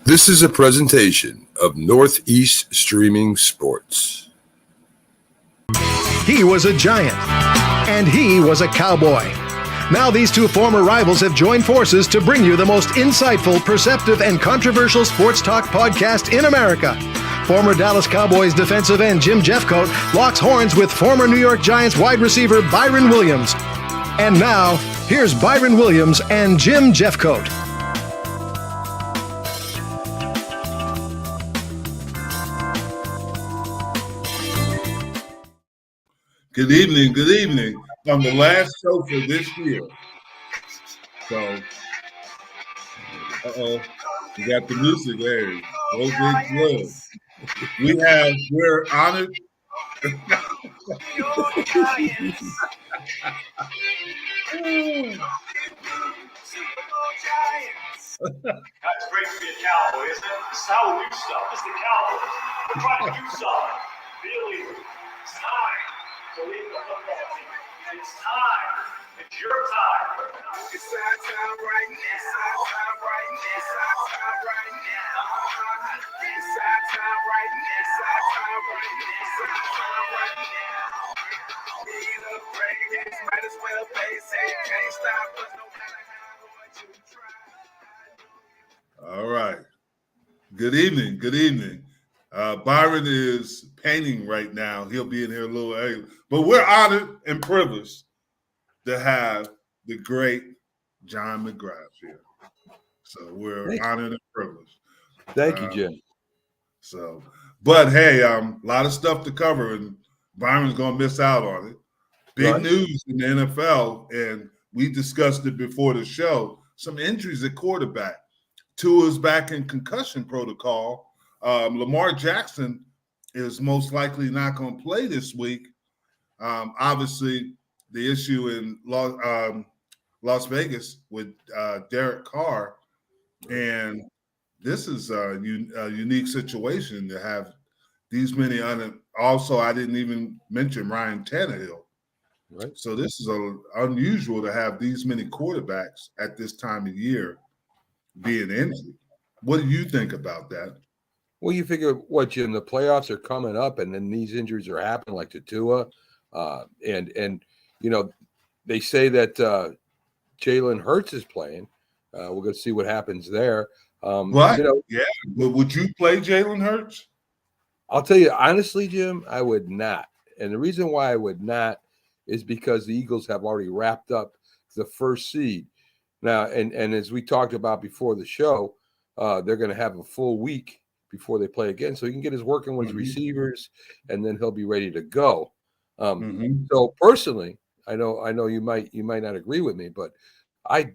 This is a presentation of Northeast Streaming Sports. He was a Giant, and he was a Cowboy. Now these two former rivals have joined forces to bring you the most insightful, perceptive, and controversial sports talk podcast in America. Former Dallas Cowboys defensive end Jim Jeffcoat locks horns with former New York Giants wide receiver Byron Williams. And now, here's Byron Williams and Jim Jeffcoat. Good evening. On the last show for this year. So, we got the music there. Go Big Blue. We're honored. That's great to be a Cowboy, isn't it? This is how we do stuff. It's the Cowboys. We're trying to do something. Really, it's time to leave the football team. It's time. It's your time. It's our time right now. It's our time right now. It's our time right now. It's our time right now. It's our time right now. It's our time right now. Need a break. Might as well face it. Can't stop us no matter how hard you try. All right. Good evening. Byron is painting right now. He'll be in here a little early. But we're honored and privileged to have the great John McGrath here. So we're honored and privileged. Thank you, Jim. But hey, a lot of stuff to cover, and Byron's going to miss out on it. Big news in the NFL, and we discussed it before the show, some injuries at quarterback. Tua's back in concussion protocol. Lamar Jackson is most likely not going to play this week. Obviously, the issue in Las Vegas with Derek Carr, and this is a unique situation to have these many. Also, I didn't even mention Ryan Tannehill. Right. So this is unusual to have these many quarterbacks at this time of year being injured. What do you think about that? Well, you figure what, Jim? The playoffs are coming up, and then these injuries are happening, like to Tua, and you know, they say that Jalen Hurts is playing. We're going to see what happens there. What? You know, yeah. Would you play Jalen Hurts? I'll tell you honestly, Jim, I would not. And the reason why I would not is because the Eagles have already wrapped up the first seed. Now, and as we talked about before the show, they're going to have a full week before they play again, so he can get his work in with his receivers, and then he'll be ready to go. So personally, I know you might not agree with me, but I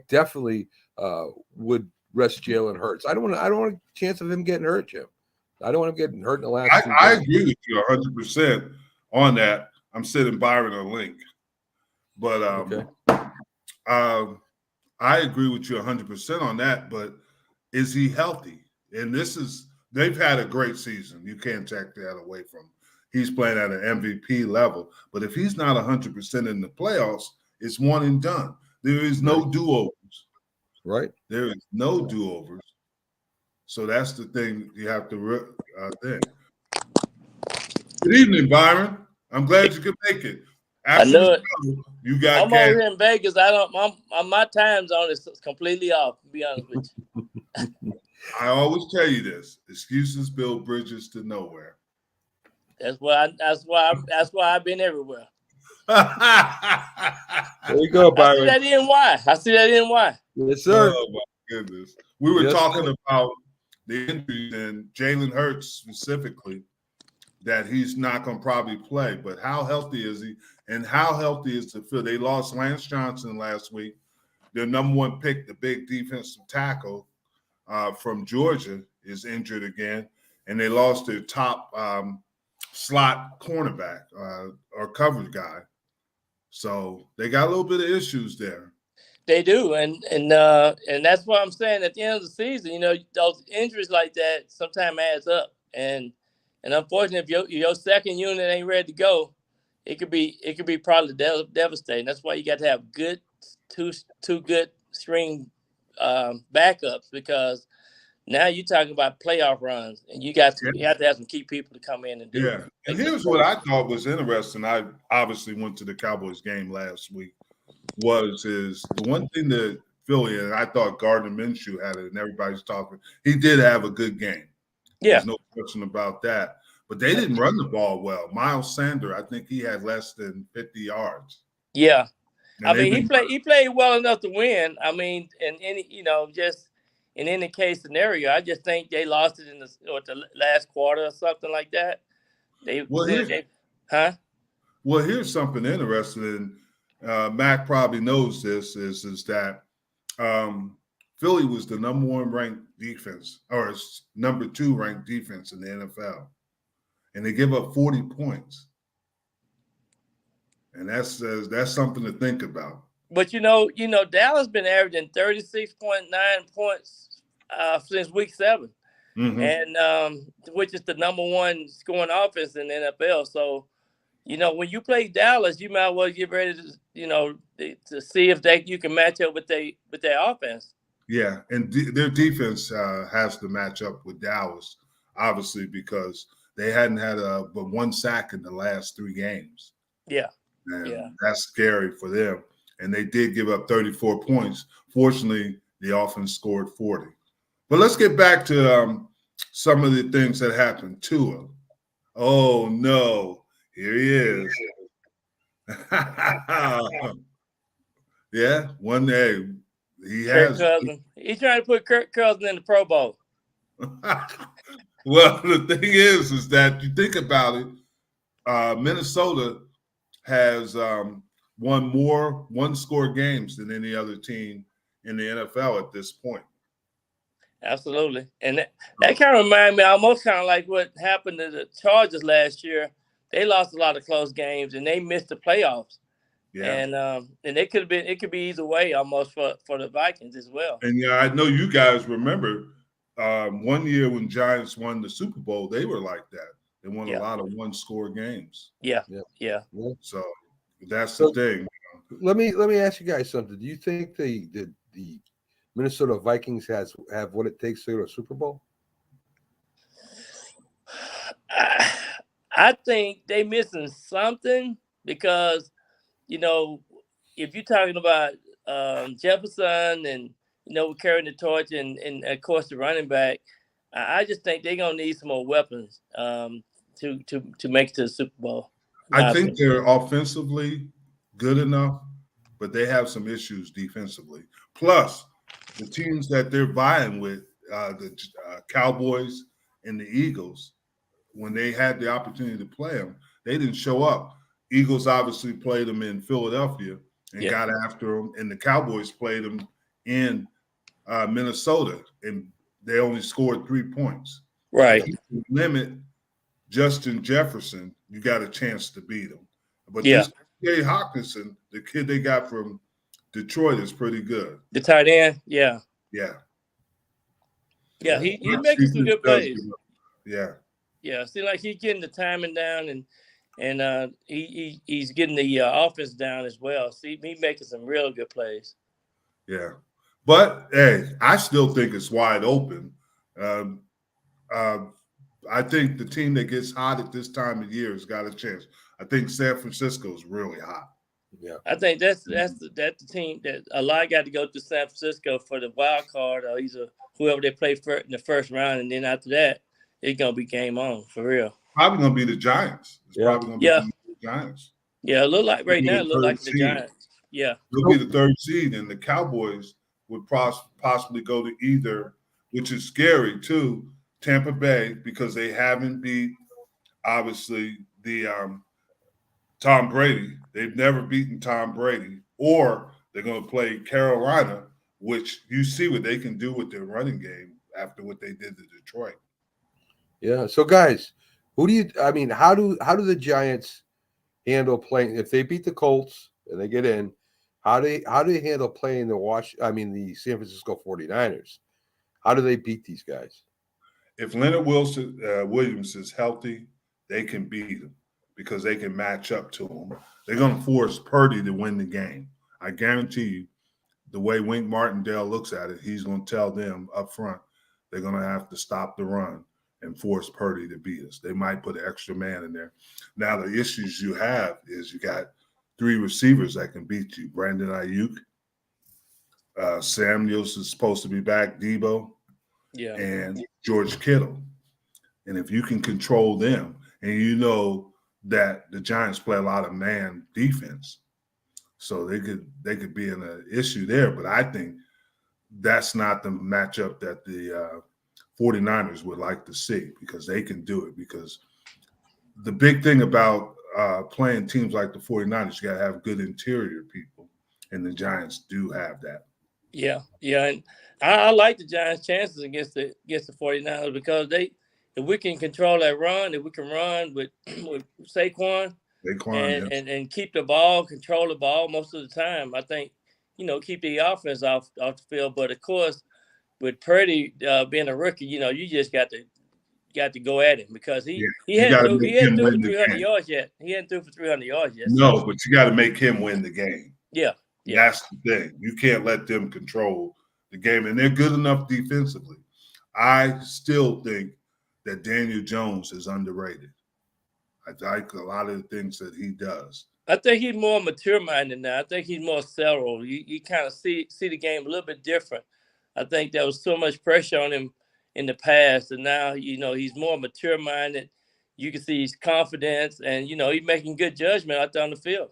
definitely would rest Jalen Hurts. I don't want a chance of him getting hurt, Jim. I don't want him getting hurt in the last. I agree with you 100% on that. I'm sending Byron a link, but I agree with you 100% on that. But is he healthy? And they've had a great season. You can't take that away from him. He's playing at an MVP level. But if he's not 100% in the playoffs, it's one and done. There is no do-overs. Right. There is no do-overs. So that's the thing you have to think. Good evening, Byron. I'm glad you could make it. I know it. You got. I'm over here in Vegas. My time zone is completely off. To be honest with you. I always tell you this: excuses build bridges to nowhere. That's why I've been everywhere. There you go, Byron. I see that in NY. Yes, sir. Oh my goodness. We were talking about the injuries and Jalen Hurts specifically, that he's not going to probably play. But how healthy is he? And how healthy is the field? They lost Lance Johnson last week. Their number one pick, the big defensive tackle from Georgia, is injured again. And they lost their top slot cornerback or coverage guy. So they got a little bit of issues there. They do, and that's what I'm saying. At the end of the season, you know, those injuries like that sometimes adds up, and unfortunately, if your second unit ain't ready to go, it could be probably devastating. That's why you got to have two good string backups, because Now you're talking about playoff runs, and you have to have some key people to come in and do. Yeah, and here's what I thought was interesting. I obviously went to the Cowboys game last week. Is the one thing that Philly, and I thought Gardner Minshew had it, and everybody's talking. He did have a good game. Yeah, there's no question about that. But they didn't run the ball well. Miles Sanders, I think he had less than 50 yards. Yeah, And I mean he played well enough to win. I mean, in any just in any case scenario, I just think they lost it in the last quarter or something like that. Well, here's something interesting. Mac probably knows this is that Philly was the number 1 ranked defense, or number 2 ranked defense in the NFL, and they give up 40 points, and that's something to think about. But Dallas been averaging 36.9 points since week 7, and which is the number 1 scoring offense in the NFL. So, when you play Dallas, you might as well get ready to see if you can match up with their offense. Yeah, and their defense has to match up with Dallas, obviously, because they hadn't had but 1 sack in the last 3 games. Yeah, and that's scary for them. And they did give up 34 points. Fortunately, the offense scored 40. But let's get back to some of the things that happened to him. Oh, no. Here he is. Yeah, one day he has. He's trying to put Kirk Cousins in the Pro Bowl. Well, the thing is that you think about it, Minnesota has won more one-score games than any other team in the NFL at this point. Absolutely. And that kind of reminded me almost kind of like what happened to the Chargers last year. They lost a lot of close games and they missed the playoffs. Yeah. And it could be either way almost for the Vikings as well. And I know you guys remember one year when Giants won the Super Bowl, they were like that. They won a lot of one-score games. Yeah. So that's the thing. Let me ask you guys something. Do you think the Minnesota Vikings have what it takes to go to a Super Bowl? I think they missing something because, if you're talking about Jefferson and, carrying the torch and of course, the running back, I just think they're going to need some more weapons to make it to the Super Bowl. I think they're offensively good enough, but they have some issues defensively. Plus, the teams that they're vying with, the Cowboys and the Eagles, when they had the opportunity to play them, they didn't show up. Eagles obviously played them in Philadelphia and got after them, and the Cowboys played them in Minnesota, and they only scored 3 points. Right. If you limit Justin Jefferson, you got a chance to beat them. But this Jay Hawkinson, the kid they got from Detroit, is pretty good. The tight end, yeah. Yeah, he making some good plays. Yeah. Seems like he's getting the timing down, and he's getting the offense down as well. See, he's making some real good plays. Yeah, but hey, I still think it's wide open. I think the team that gets hot at this time of year has got a chance. I think San Francisco is really hot. Yeah, I think that's the team that a lot got to go to San Francisco for the wild card, or either whoever they play for in the first round, and then after that, it's gonna be game on for real. Probably gonna be the Giants. It's probably gonna be the Giants. Yeah, it look like right now, it look like the Giants. Yeah, it'll be the 3rd seed, and the Cowboys would possibly go to either, which is scary too, Tampa Bay, because they haven't beat obviously the Tom Brady. They've never beaten Tom Brady, or they're going to play Carolina, which you see what they can do with their running game after what they did to Detroit. Yeah. So guys, how do the Giants handle playing if they beat the Colts and they get in? How do they handle playing the San Francisco 49ers? How do they beat these guys? If Leonard Williams is healthy, they can beat him because they can match up to him. They're going to force Purdy to win the game. I guarantee you, the way Wink Martindale looks at it, he's going to tell them up front, they're going to have to stop the run and force Purdy to beat us. They might put an extra man in there. Now, the issues you have is you got 3 receivers that can beat you. Brandon Ayuk, Samuels is supposed to be back, Debo, and George Kittle. And if you can control them, and you know that the Giants play a lot of man defense, so they could be in an issue there. But I think that's not the matchup that the 49ers would like to see, because they can do it. Because the big thing about playing teams like the 49ers, you got to have good interior people, and the Giants do have that. Yeah, and I like the Giants' chances against the 49ers, because if we can control that run, if we can run with Saquon and keep the ball, control the ball most of the time, I think, keep the offense off the field. But of course, with Purdy being a rookie, you just got to go at him, because he hadn't threw for 300 yards yet. He hadn't threw for 300 yards yet. No, but you got to make him win the game. Yeah. That's the thing. You can't let them control the game, and they're good enough defensively. I still think that Daniel Jones is underrated. I like a lot of the things that he does. I think he's more mature-minded now. I think he's more settled. You kind of see the game a little bit different. I think there was so much pressure on him in the past, and now, he's more mature-minded. You can see his confidence, and, he's making good judgment out there on the field.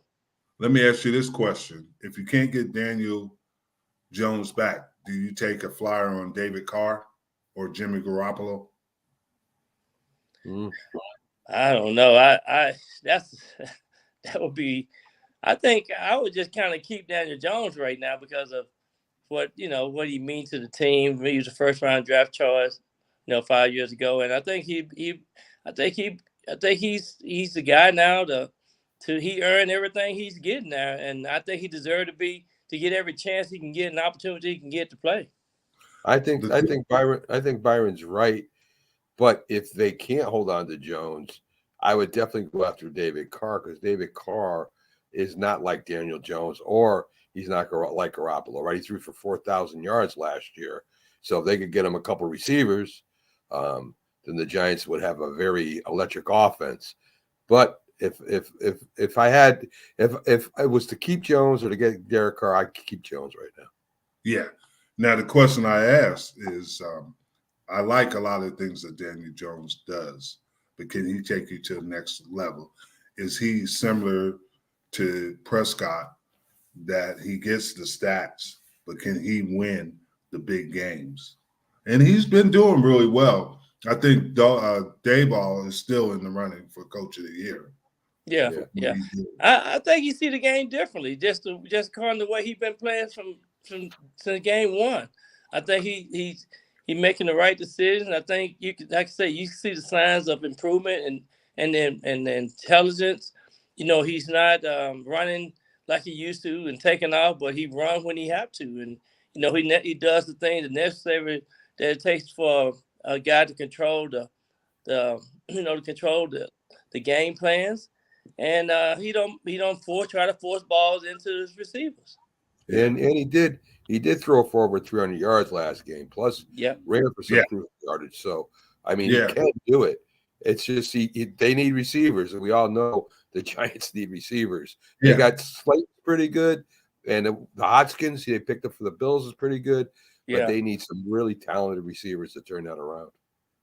Let me ask you this question. If you can't get Daniel Jones back, do you take a flyer on David Carr or Jimmy Garoppolo? I don't know. That would be. I think I would just kind of keep Daniel Jones right now, because of what he means to the team. He was a first-round draft choice, 5 years ago, and I think he's the guy now he earned everything he's getting there, and I think he deserved to get every chance he can get, an opportunity he can get to play. I think Byron's right, but if they can't hold on to Jones, I would definitely go after David Carr, because David Carr is not like Daniel Jones, or he's not like Garoppolo, right? He threw for 4,000 yards last year, so if they could get him a couple receivers, then the Giants would have a very electric offense. But if it was to keep Jones or to get Derek Carr, I'd keep Jones right now. Yeah. Now, the question I asked is, I like a lot of things that Daniel Jones does, but can he take you to the next level? Is he similar to Prescott, that he gets the stats, but can he win the big games? And he's been doing really well. I think Dayball is still in the running for Coach of the Year. Yeah. I think you see the game differently, just according to the way he's been playing from since game one. I think he's making the right decision. I think you can, like I say, you see the signs of improvement and intelligence. He's not running like he used to and taking off, but he runs when he have to, and he does the things necessary that it takes for a guy to control the game plans. And he don't try to force balls into his receivers. And he did throw for over 300 yards last game. Plus, ran for some crucial yardage. So he can do it. It's just they need receivers, and we all know the Giants need receivers. They got Slate pretty good, and the Hodgkins they picked up for the Bills is pretty good. But they need some really talented receivers to turn that around.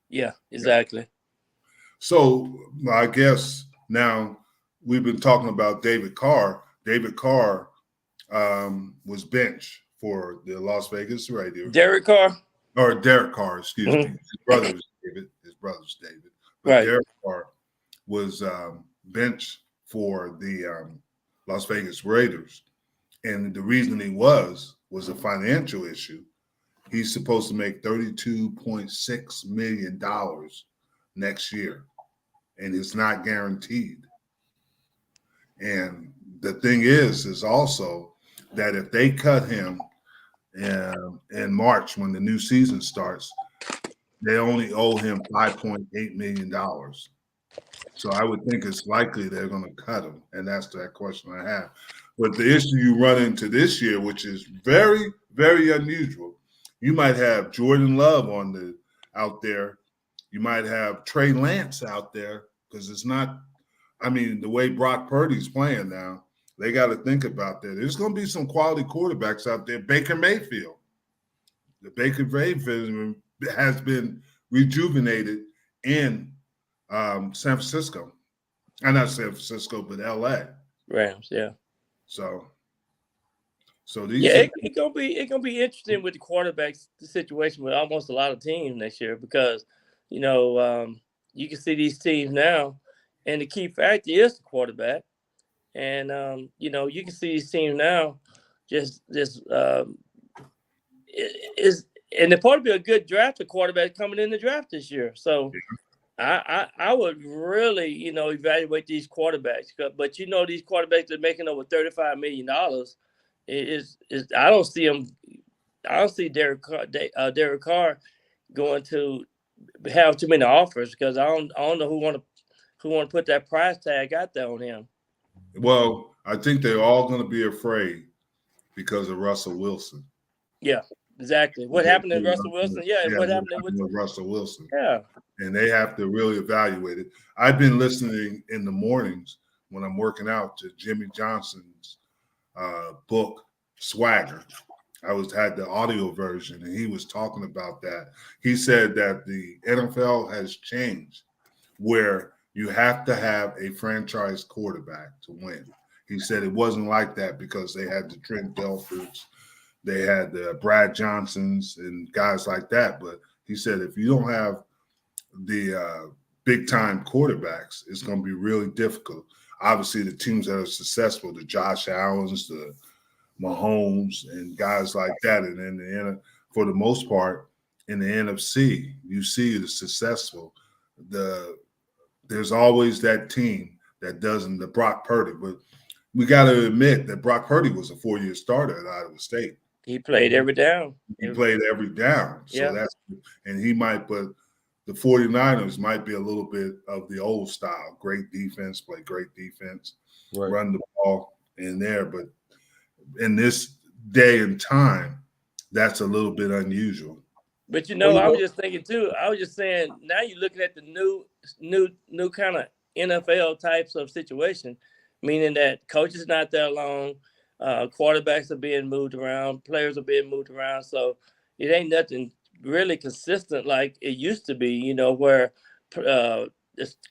Yeah, exactly. So I guess now we've been talking about David Carr. David Carr was benched for the Las Vegas Raiders. Derek Carr, excuse me. His brother's David. But right. Derek Carr was benched for the Las Vegas Raiders. And the reason he was a financial issue. He's supposed to make $32.6 million next year, and it's not guaranteed. And the thing is also that if they cut him in March when the new season starts, they only owe him $5.8 million. So I would think it's likely they're going to cut him, and that's that question I have. But the issue you run into this year, which is very, very unusual, you might have Jordan Love on the out there. You might have Trey Lance out there because it's not. I mean, the way Brock Purdy's playing now, they got to think about that. There's going to be some quality quarterbacks out there. Baker Mayfield. The Baker Mayfield has been rejuvenated in San Francisco. Not San Francisco, but L.A. Rams, yeah. So these. Yeah, it's gonna be interesting with the quarterbacks situation with almost a lot of teams next year because, you can see these teams now, and the key factor is the quarterback, and you can see these teams now, is and they're probably a good draft of quarterback coming in the draft this year. So I would really, evaluate these quarterbacks. But these quarterbacks that are making over $35 million is I don't see them. I don't see Derek Carr going to have too many offers because I don't know who want to put that price tag out there on him. Well, I think they're all going to be afraid because of Russell Wilson. Yeah. Exactly. What happened to Russell Wilson? Yeah, what happened with Russell Wilson? Yeah. And they have to really evaluate it. I've been listening in the mornings when I'm working out to Jimmy Johnson's book, Swagger. I had the audio version, and he was talking about that. He said that the NFL has changed where you have to have a franchise quarterback to win. He said it wasn't like that because they had the Trent Dilfer's. They had the Brad Johnsons and guys like that. But he said if you don't have the big-time quarterbacks, it's going to be really difficult. Obviously, the teams that are successful, the Josh Allens, the Mahomes, and guys like that. And then for the most part, in the NFC, you see the successful. There's always that team that doesn't, the Brock Purdy. But we got to admit that Brock Purdy was a 4-year starter at Iowa State. He played every down. He played every down. So he might, but the 49ers might be a little bit of the old style. Great defense, play great defense, run the ball in there. But in this day and time, that's a little bit unusual. But I was just thinking too. I was just saying now you're looking at the new kind of NFL types of situation, meaning that coach is not there long. Quarterbacks are being moved around, players are being moved around, so it ain't nothing really consistent like it used to be, where the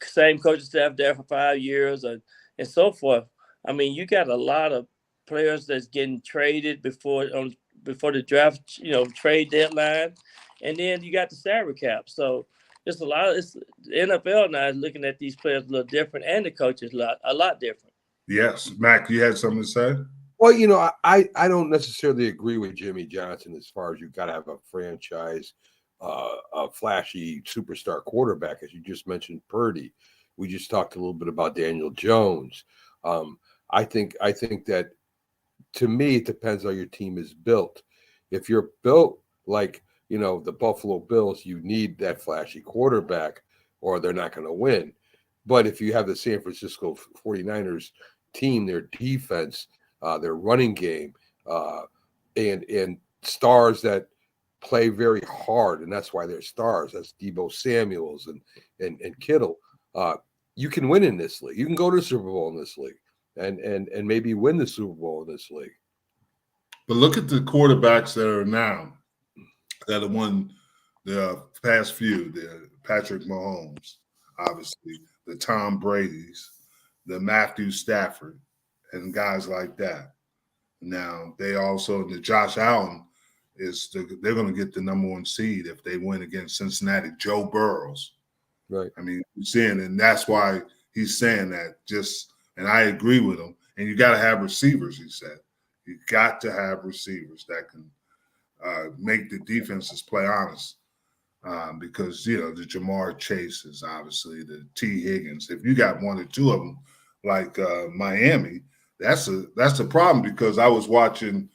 same coaching staff there for 5 years and so forth. I mean, you got a lot of players that's getting traded before the draft, trade deadline, and then you got the salary cap. So it's a lot. The NFL now is looking at these players a little different, and the coaches a lot different. Yes, Mac, you had something to say? Well, I don't necessarily agree with Jimmy Johnson as far as you got to have a franchise, a flashy superstar quarterback, as you just mentioned, Purdy. We just talked a little bit about Daniel Jones. I think that, to me, it depends how your team is built. If you're built like, the Buffalo Bills, you need that flashy quarterback or they're not going to win. But if you have the San Francisco 49ers team, their defense, their running game, and stars that play very hard, and that's why they're stars. That's Deebo Samuels and Kittle. You can win in this league. You can go to the Super Bowl in this league, and maybe win the Super Bowl in this league. But look at the quarterbacks that are now that have won the past few. The Patrick Mahomes, obviously, the Tom Brady's, the Matthew Stafford, and guys like that. Now, they also, the Josh Allen, they're going to get the number 1 seed if they win against Cincinnati, Joe Burrows. Right. I mean, and that's why he's saying that and I agree with him. And you got to have receivers, he said. You got to have receivers that can make the defenses play honest. Because, the Jamar Chases, obviously, the T. Higgins. If you got 1 or 2 of them, like Miami, that's a problem because I was watching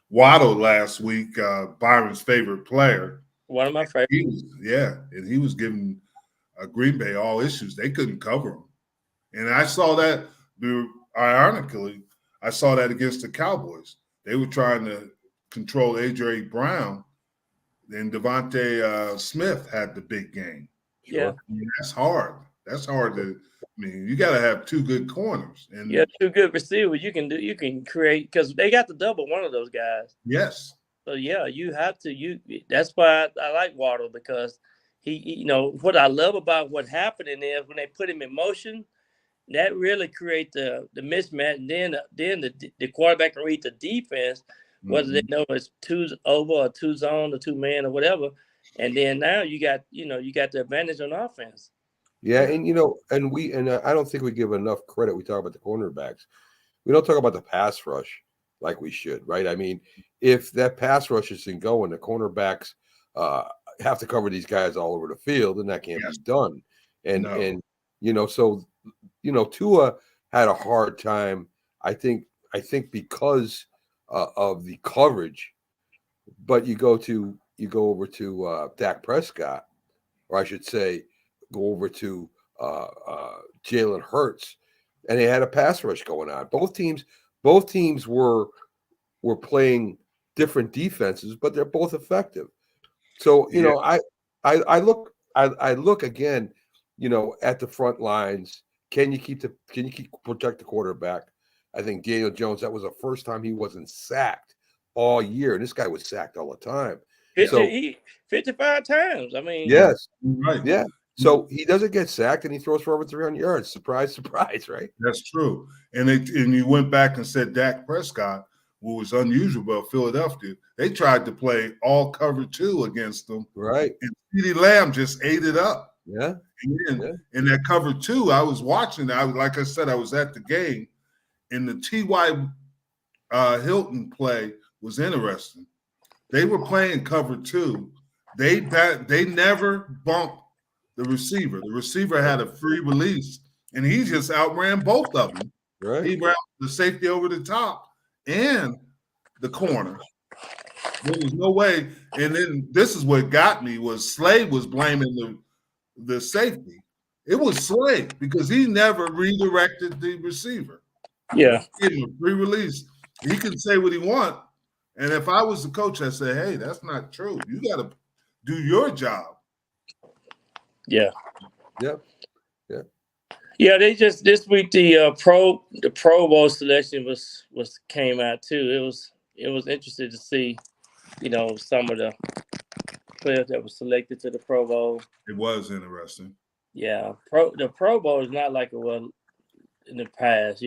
Waddle last week, Byron's favorite player. One of my favorites. And he was giving Green Bay all issues. They couldn't cover him. And I saw that, ironically, I saw that against the Cowboys. They were trying to control A.J. Brown. then Devontae Smith had the big game. Yeah. I mean, that's hard. That's hard to. I mean, you got to have two good corners. And yeah, two good receivers. You can create because they got to double one of those guys. yes. So yeah, you have to. That's why I like Waddle because he what I love about what happening is when they put him in motion, that really create the mismatch. And then the quarterback can read the defense, whether they know it's two over or two zone or two man or whatever. And then now you got the advantage on offense. Yeah, and I don't think we give enough credit. We talk about the cornerbacks. We don't talk about the pass rush like we should, right? I mean, if that pass rush isn't going, the cornerbacks have to cover these guys all over the field, and that can't be done. And so Tua had a hard time. I think because of the coverage. But you go over to Dak Prescott, or I should say, go over to Jalen Hurts, and they had a pass rush going on. Both teams were playing different defenses, but they're both effective. So I look again, at the front lines. Can you protect the quarterback? I think Daniel Jones, that was the first time he wasn't sacked all year, and this guy was sacked all the time. 55 times. I mean, yes, right, yeah. So he doesn't get sacked, and he throws for over 300 yards. Surprise, surprise, right? That's true. And you went back and said Dak Prescott, who was unusual about Philadelphia. They tried to play all cover 2 against them, right? And CeeDee Lamb just ate it up. Yeah. And in that cover 2, I was watching. Like I said, I was at the game, and the T.Y. Hilton play was interesting. They were playing cover 2. They never bumped the receiver. The receiver had a free release, and he just outran both of them. Right. He ran the safety over the top and the corner. There was no way. And then this is what got me was Slade was blaming the safety. It was Slade because he never redirected the receiver. Yeah. He gave him a free release. He can say what he wants. And if I was the coach, I'd say, hey, that's not true. You got to do your job. Yeah. Yep. Yeah. Yeah, they just this week the Pro Bowl selection came out too. It was interesting to see, some of the players that were selected to the Pro Bowl. It was interesting. Yeah, the Pro Bowl is not like it was in the past.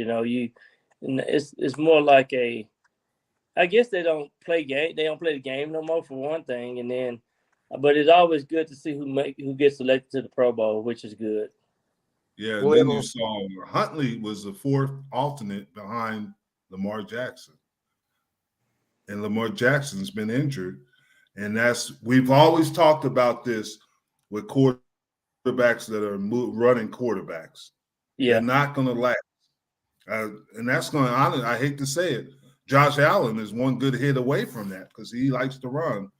It's more like I guess they don't play game. They don't play the game no more for one thing, and then, but it's always good to see who gets selected to the Pro Bowl, which is good. Yeah, and then you saw Huntley was the 4th alternate behind Lamar Jackson, and Lamar Jackson's been injured, and we've always talked about this with quarterbacks that are running quarterbacks. Yeah, they're not going to last, and that's going to. I hate to say it. Josh Allen is one good hit away from that because he likes to run.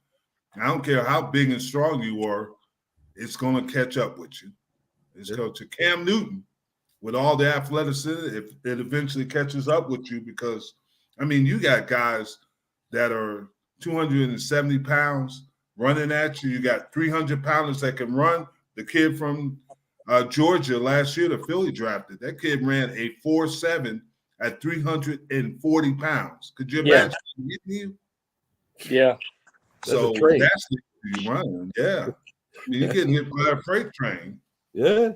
I don't care how big and strong you are, it's going to catch up with you. It's going to Cam Newton with all the athleticism, if it eventually catches up with you because, I mean, you got guys that are 270 pounds running at you. You got 300 pounders that can run. The kid from Georgia last year, the Philly drafted, that kid ran a 4.7 at 340 pounds. Could you imagine hitting you? Yeah. So that's what you running. Yeah. I mean, you're getting hit by a freight train. Yeah.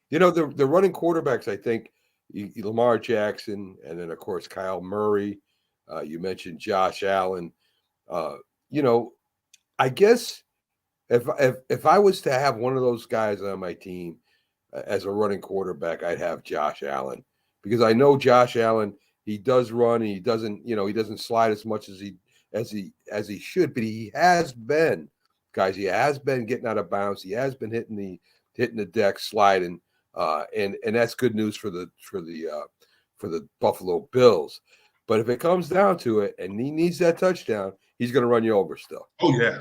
The running quarterbacks, I think, Lamar Jackson, and then, of course, Kyle Murray. You mentioned Josh Allen. I guess if I was to have one of those guys on my team as a running quarterback, I'd have Josh Allen. Because I know Josh Allen, he does run, and he doesn't slide as much as he should, but he has been, guys. He has been getting out of bounds. He has been hitting the deck, sliding, and that's good news for the Buffalo Bills. But if it comes down to it, and he needs that touchdown, he's going to run you over still. Oh yeah,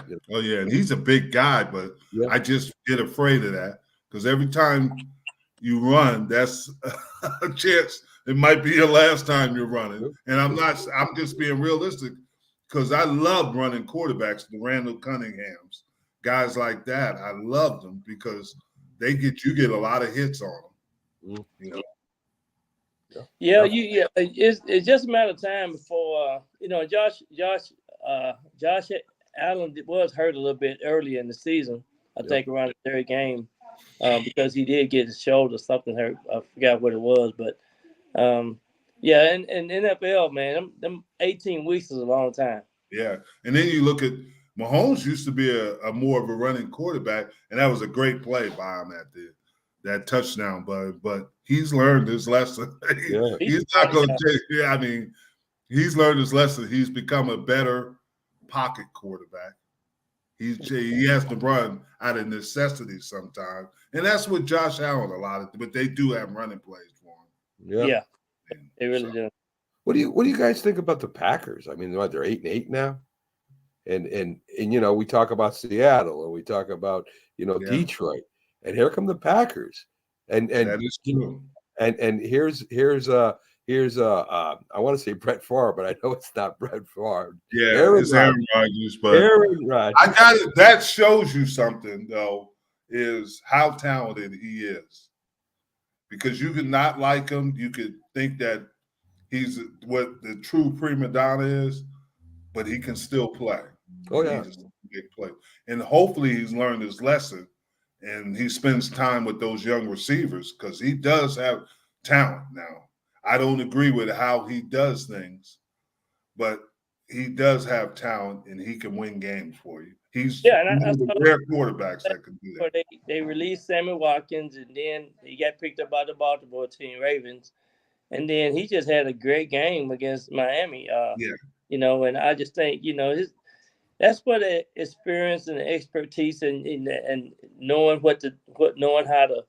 and he's a big guy, but I just get afraid of that because every time you run, that's a chance it might be your last time you're running. And I'm just being realistic. because I love running quarterbacks, the Randall Cunninghams, guys like that. I love them because you get a lot of hits on them. You know? It's just a matter of time before Josh Allen was hurt a little bit earlier in the season. I think around the third game because he did get his shoulder, something hurt. I forgot what it was, but and NFL, man, them 18 weeks is a long time. Yeah, and then you look at Mahomes used to be a more of a running quarterback, and that was a great play by him at that touchdown. But he's learned his lesson. He's not going to take. Yeah, I mean, he's learned his lesson. He's become a better pocket quarterback. He has to run out of necessity sometimes, and that's what Josh Allen a lot of. But they do have running plays for him. Yeah, they really do. What do you guys think about the Packers? I mean, they're 8-8 now, and we talk about Seattle and we talk about Detroit, and here come the Packers, and that is true. And here's I want to say Brett Favre, but I know it's not Brett Favre. Yeah, it's Aaron Rodgers, but Aaron Rodgers. I got it. That shows you something though, is how talented he is, because you could not like him, you could think that he's what the true prima donna is, but he can still play. Oh, yeah. Big play. And hopefully he's learned his lesson and he spends time with those young receivers because he does have talent now. I don't agree with how he does things, but he does have talent and he can win games for you. He's one of the rare quarterbacks that can do that. They released Sammy Watkins, and then he got picked up by the Baltimore team, Ravens. And then he just had a great game against Miami. And I just think, that's what the experience and the expertise and knowing knowing how to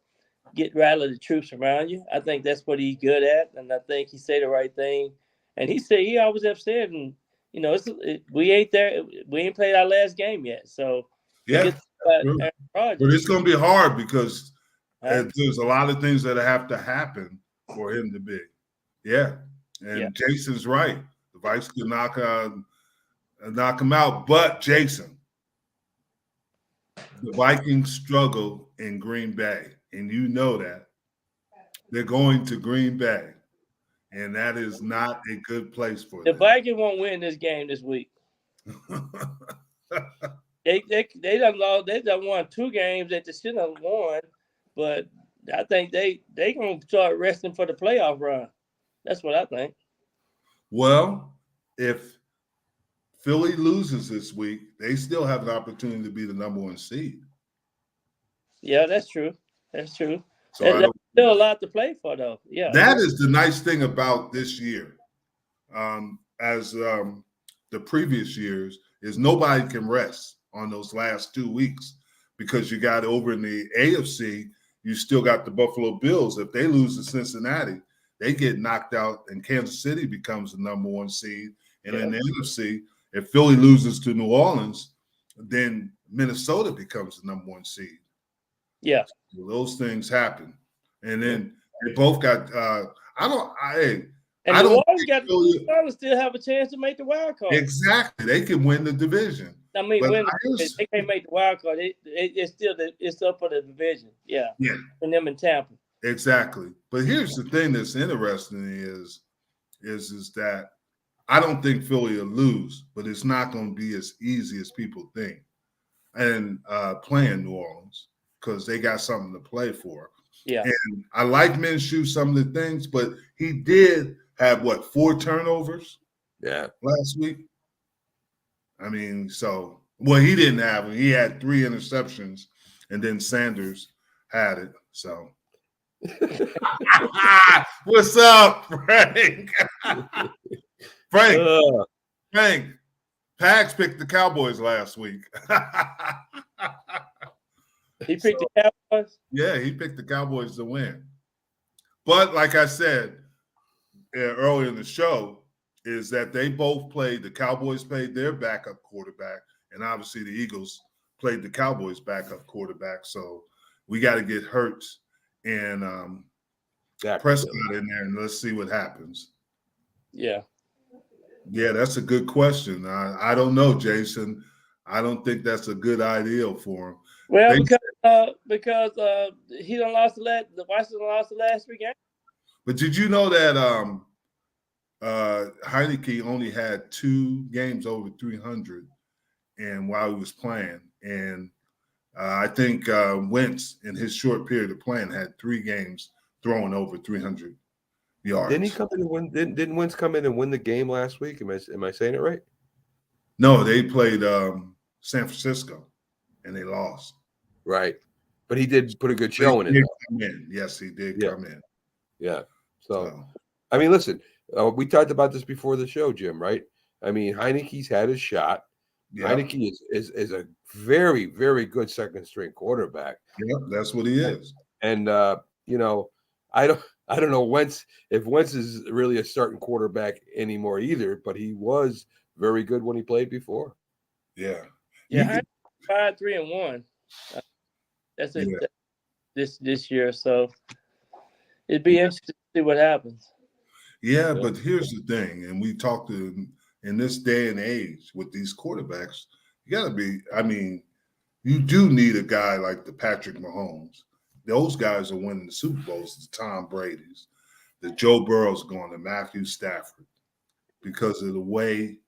rally the troops around you. I think that's what he's good at, and I think he said the right thing. And he said he always upset, and we ain't there. We ain't played our last game yet, so but it's going to be hard because there's a lot of things that have to happen for him to be. Jason's right. The Vikes can knock him out. But Jason, the Vikings struggle in Green Bay, and you know that. They're going to Green Bay, and that is not a good place for them. The Vikings won't win this game this week. They done lost. They done won 2 games that they shouldn't have won, but I think they gonna start resting for the playoff run. That's what I think. Well, if Philly loses this week, they still have an opportunity to be the number 1 seed. Yeah, that's true. That's true. So there's still a lot to play for, though. Yeah, that is the nice thing about this year, as the previous years, is nobody can rest on those last 2 weeks because you got over in the AFC. You still got the Buffalo Bills. If they lose to Cincinnati, they get knocked out, and Kansas City becomes the number 1 seed. And in the NFC, if Philly loses to New Orleans, then Minnesota becomes the number 1 seed. Yeah, so those things happen, and then they both got. I don't Orleans still have a chance to make the wild card. Exactly, they can win the division. I mean, they can't make the wild card. It's up for the division. Yeah. And them in Tampa. Exactly. But here's the thing that's interesting is that I don't think Philly will lose, but it's not going to be as easy as people think. And playing New Orleans because they got something to play for. Yeah. And I like Minshew, some of the things, but he did have 4 turnovers? Yeah. Last week. I mean, he didn't have them. He had 3 interceptions, and then Sanders had it. So, what's up, Frank? Frank, Pags picked the Cowboys last week. He picked the Cowboys? Yeah, he picked the Cowboys to win. But like I said earlier in the show, is that they both played, the Cowboys played their backup quarterback, and obviously the Eagles played the Cowboys' backup quarterback. So we got to get Hurts and Prescott in there, and let's see what happens. Yeah. Yeah, that's a good question. I don't know, Jason. I don't think that's a good idea for him. Well, They- because he done lost the Washington lost the last 3 games. But did you know that Heineke only had 2 games over 300 and while he was playing? And I think Wentz, in his short period of playing, had 3 games throwing over 300 yards. Didn't he come in and win? Didn't Wentz come in and win the game last week? Am I saying it right? No, they played San Francisco, and they lost. Right, but he did put a good showing in. Yes, he did Yeah. come in. Yeah. So, I mean, listen, we talked about this before the show, Jim. Right? I mean, Heineke's had his shot. Yeah. Heineke is a very, very good second string quarterback. Yep, that's what he is. And you know, I don't know if Wentz is really a starting quarterback anymore either, but he was very good when he played before. Yeah. Yeah, 5-3-1. That's it. Yeah. This year, so it'd be interesting to see what happens. Yeah, but here's the thing, and we talked to in this day and age with these quarterbacks, you got to be. I mean, you do need a guy like the Patrick Mahomes. Those guys are winning the Super Bowls. The Tom Brady's, the Joe Burrow's going to Matthew Stafford because of the way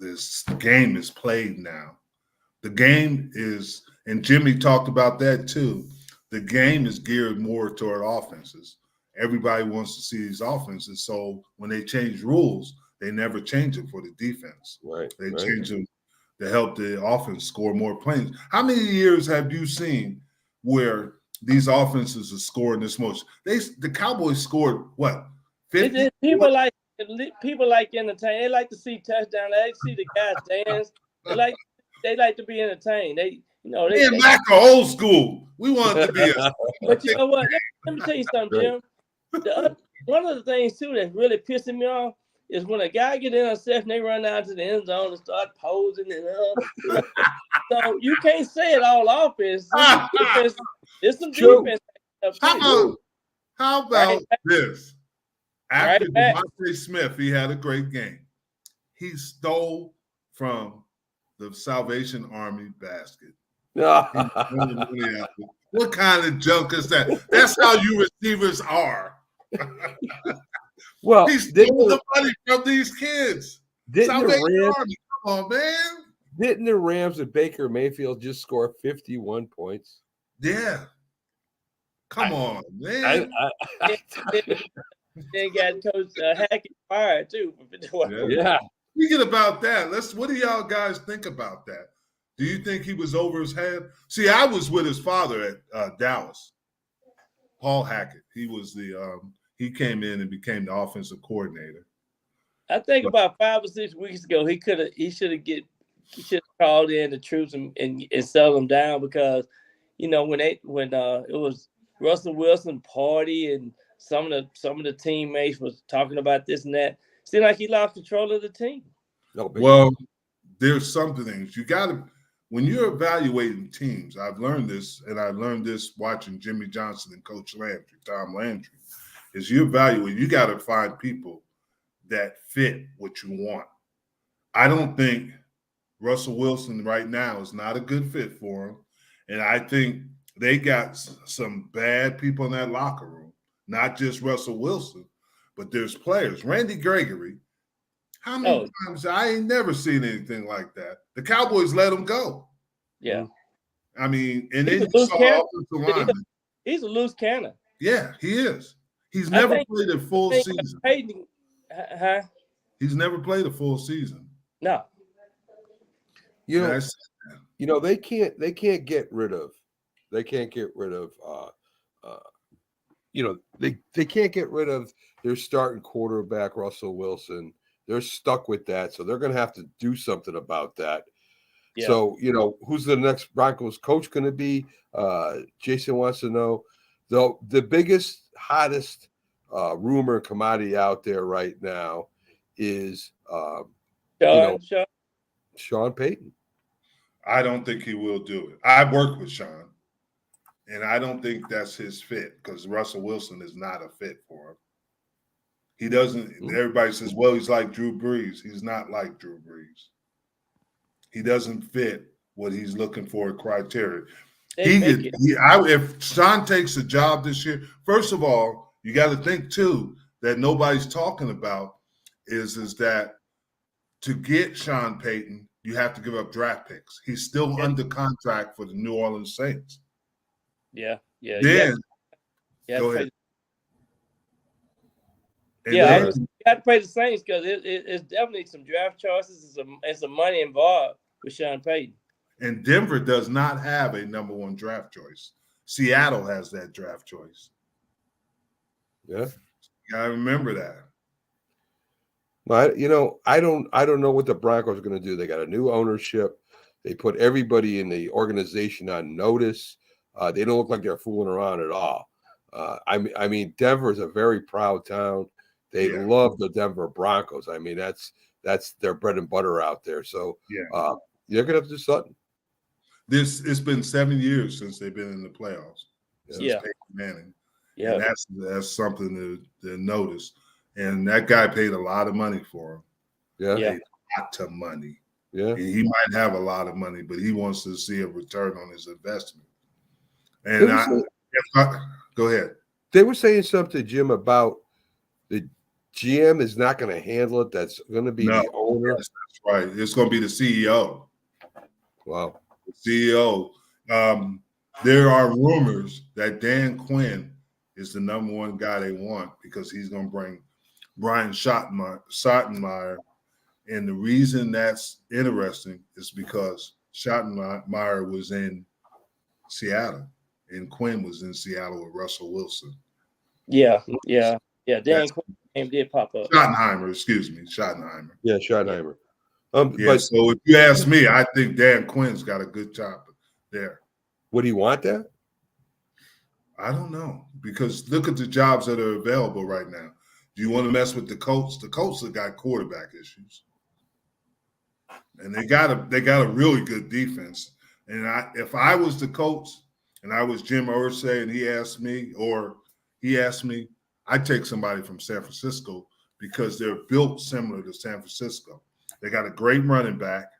this game is played now. The game is, and Jimmy talked about that too. The game is geared more toward offenses. Everybody wants to see these offenses. So when they change rules, they never change it for the defense. Right. They change them to help the offense score more points. How many years have you seen where these offenses are scoring this much? The Cowboys scored what? 50? People like entertain. They like to see touchdown. They like to see the guys dance. They like to be entertained. They back to old school. We want it to be But you know what? Let me tell you something, Jim. One of the things too that's really pissing me off is when a guy get interception, they run down to the end zone and start posing and so you can't say it all offense. It's some defense. How about this? After DeVonta Smith, he had a great game. He stole from the Salvation Army basket. What kind of junk is that? That's how you receivers are. Well, he stole the money from these kids. Salvation Army, come on, man. Didn't the Rams and Baker Mayfield just score 51 points? Yeah. Come on, man. They got Coach Hackett fired too. Yeah. Speaking about that, what do y'all guys think about that? Do you think he was over his head? See, I was with his father at Dallas, Paul Hackett. He was he came in and became the offensive coordinator. I think about 5 or 6 weeks ago, he should have called in the troops and settled them down because, when it was Russell Wilson party and some of the teammates was talking about this and that. Seemed like he lost control of the team. Well, there's some things you got to. When you're evaluating teams, I've learned this, and I learned this watching Jimmy Johnson and Coach Landry, Tom Landry, is you evaluate, you got to find people that fit what you want. I don't think Russell Wilson right now is not a good fit for him, and I think they got some bad people in that locker room, not just Russell Wilson, but there's players. Randy Gregory, how many times? I ain't never seen anything like that. The Cowboys let him go. Yeah. I mean, and then you saw offensive lineman. He's a loose cannon. Yeah, he is. He's never played a full season. He's never played a full season. No. They can't get rid of they can't get rid of their starting quarterback, Russell Wilson. They're stuck with that, so they're going to have to do something about that. Yeah. So, who's the next Broncos coach going to be? Jason wants to know. The biggest, hottest rumor commodity out there right now is Sean Payton. I don't think he will do it. I work with Sean, and I don't think that's his fit because Russell Wilson is not a fit for him. He doesn't. Everybody says, "Well, he's like Drew Brees." He's not like Drew Brees. He doesn't fit what he's looking for criteria. If Sean takes a job this year, first of all, you got to think too that nobody's talking about is that to get Sean Payton, you have to give up draft picks. He's still under contract for the New Orleans Saints. Yeah. Then go ahead. You got to pay the Saints because it's definitely some draft choices and some money involved with Sean Payton. And Denver does not have a number one draft choice. Seattle has that draft choice. Yeah, you gotta remember that. But I don't know what the Broncos are going to do. They got a new ownership. They put everybody in the organization on notice. They don't look like they're fooling around at all. I mean, Denver is a very proud town. They love the Denver Broncos. I mean, that's their bread and butter out there. So you're gonna have to do something. It's been 7 years since they've been in the playoffs. Since Peyton Manning. Yeah, and that's something to notice. And that guy paid a lot of money for him. Yeah, a lot of money. Yeah, and he might have a lot of money, but he wants to see a return on his investment. And go ahead. They were saying something, Jim, about the GM is not going to handle it. That's going to be the owner. That's right. It's going to be the CEO. Wow. The CEO. There are rumors that Dan Quinn is the number one guy they want because he's going to bring Brian Schottenheimer. And the reason that's interesting is because Schottenheimer was in Seattle and Quinn was in Seattle with Russell Wilson. Yeah. Dan Quinn name did pop up. Schottenheimer, excuse me. Schottenheimer. Yeah, Schottenheimer. But so if you ask me, I think Dan Quinn's got a good job there. Would he want that? I don't know, because look at the jobs that are available right now. Do you want to mess with the Colts? The Colts have got quarterback issues, and they got a really good defense. And if I was the Colts and I was Jim Irsay and he asked me, I'd take somebody from San Francisco because they're built similar to San Francisco. They got a great running back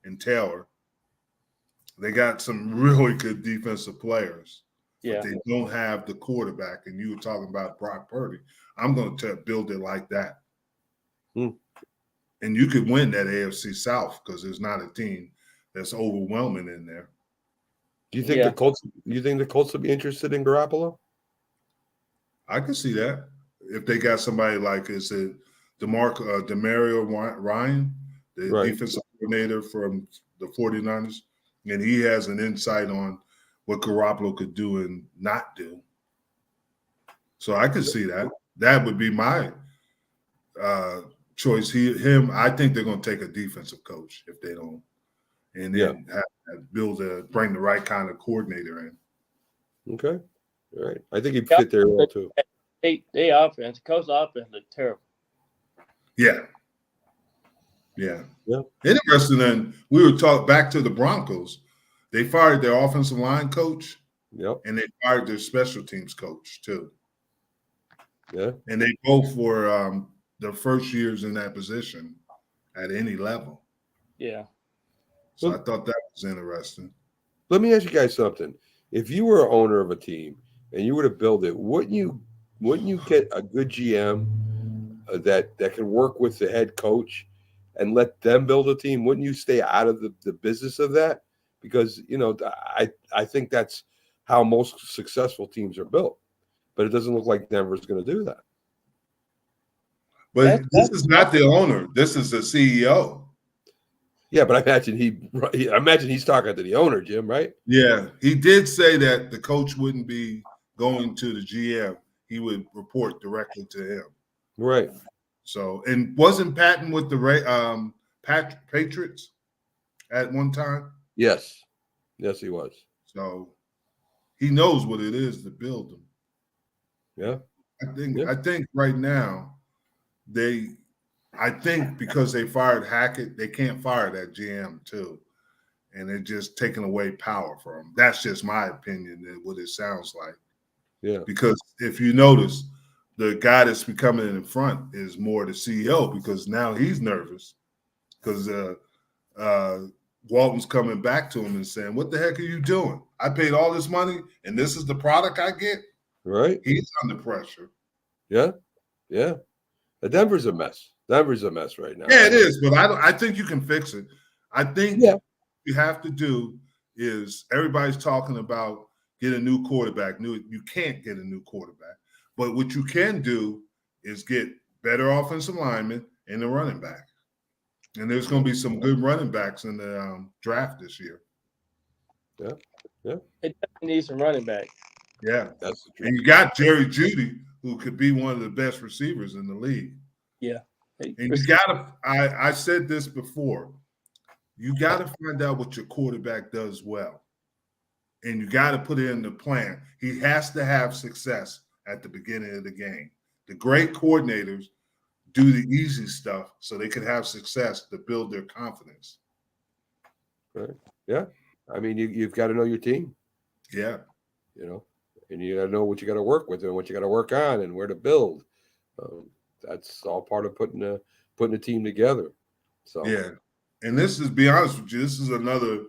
in Taylor. They got some really good defensive players. Yeah. But they don't have the quarterback. And you were talking about Brock Purdy. I'm going to build it like that. And you could win that AFC South because there's not a team that's overwhelming in there. Do you think the Colts? You think the Colts would be interested in Garoppolo? I can see that if they got somebody like Demario Ryan, the defensive coordinator from the 49ers, and he has an insight on what Garoppolo could do and not do. So I could see that. That would be my choice. I think they're going to take a defensive coach if they don't, and then bring the right kind of coordinator in. Okay, all right. I think he'd fit there well too. They offense, coach offense looked terrible. Yeah. Interesting. And we were talking back to the Broncos. They fired their offensive line coach. Yep. And they fired their special teams coach too. Yeah. And they both were their first years in that position at any level. Yeah. So I thought that was interesting. Let me ask you guys something. If you were an owner of a team and you were to build it, wouldn't you get a good GM that can work with the head coach and let them build a team? Wouldn't you stay out of the business of that? Because, I think that's how most successful teams are built. But it doesn't look like Denver's going to do that. But this is not the owner. This is the CEO. Yeah, but I imagine he's talking to the owner, Jim, right? Yeah, he did say that the coach wouldn't be going to the GM. He would report directly to him. Right. So, and wasn't Patton with the Patriots at one time? Yes, he was. So he knows what it is to build them. Yeah. I think right now I think because they fired Hackett, they can't fire that GM too. And they're just taking away power from him. That's just my opinion and what it sounds like. Yeah. Because if you notice, the guy that's becoming in front is more the CEO because now he's nervous because Walton's coming back to him and saying, "What the heck are you doing? I paid all this money and this is the product I get." Right. He's under pressure. Yeah. Yeah. Denver's a mess. Denver's a mess right now. Yeah, it is, but I think you can fix it. I think what you have to do is everybody's talking about get a new quarterback. You can't get a new quarterback. But what you can do is get better offensive linemen and a running back. And there's going to be some good running backs in the draft this year. Yeah, yeah. It definitely needs some running back. Yeah. That's the truth. And you got Jerry Jeudy, who could be one of the best receivers in the league. Yeah. And you got to – I said this before. You got to find out what your quarterback does well. And you got to put it in the plan. He has to have success at the beginning of the game. The great coordinators do the easy stuff so they can have success to build their confidence. Right. Yeah. I mean, you've got to know your team. Yeah. You know, and you got to know what you got to work with and what you got to work on and where to build. That's all part of putting a team together. So yeah. And this is, be honest with you, this is another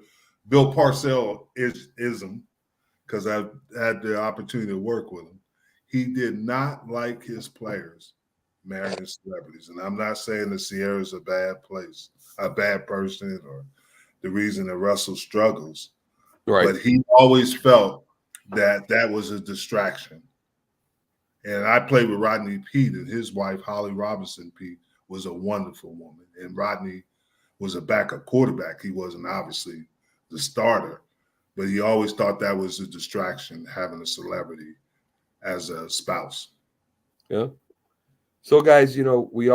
Bill Parcells ism because I've had the opportunity to work with him. He did not like his players marrying celebrities. And I'm not saying that Sierra's a bad place, a bad person, or the reason that Russell struggles. right. But he always felt that was a distraction. And I played with Rodney Peete, and his wife, Holly Robinson Peete, was a wonderful woman. And Rodney was a backup quarterback. He wasn't obviously the starter, but he always thought that was a distraction, having a celebrity as a spouse. Yeah. So, guys, you know, we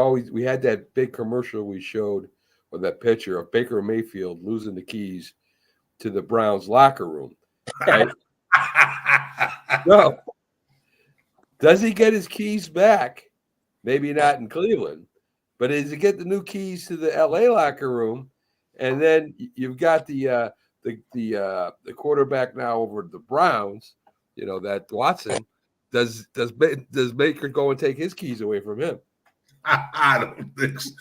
had that big commercial we showed with that picture of Baker Mayfield losing the keys to the Browns locker room. Right? No. Does he get his keys back? Maybe not in Cleveland, but does he get the new keys to the LA locker room? And then you've got the quarterback now over the Browns, you know, that Watson. Does Baker go and take his keys away from him? I don't think so.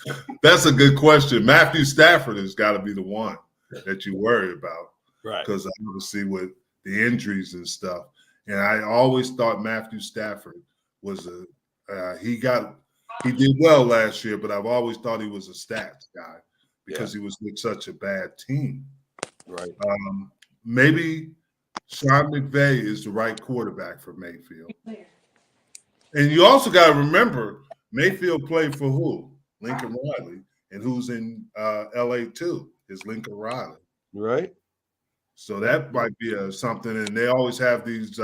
That's a good question. Matthew Stafford has got to be the one that you worry about. Right. Because obviously with the injuries and stuff. And I always thought Matthew Stafford was he did well last year, but I've always thought he was a stats guy because he was with such a bad team. Right. Maybe Sean McVay is the right quarterback for Mayfield. And you also got to remember, Mayfield played for who? Lincoln Riley. And who's in LA too is Lincoln Riley. Right. So that might be something. And they always have these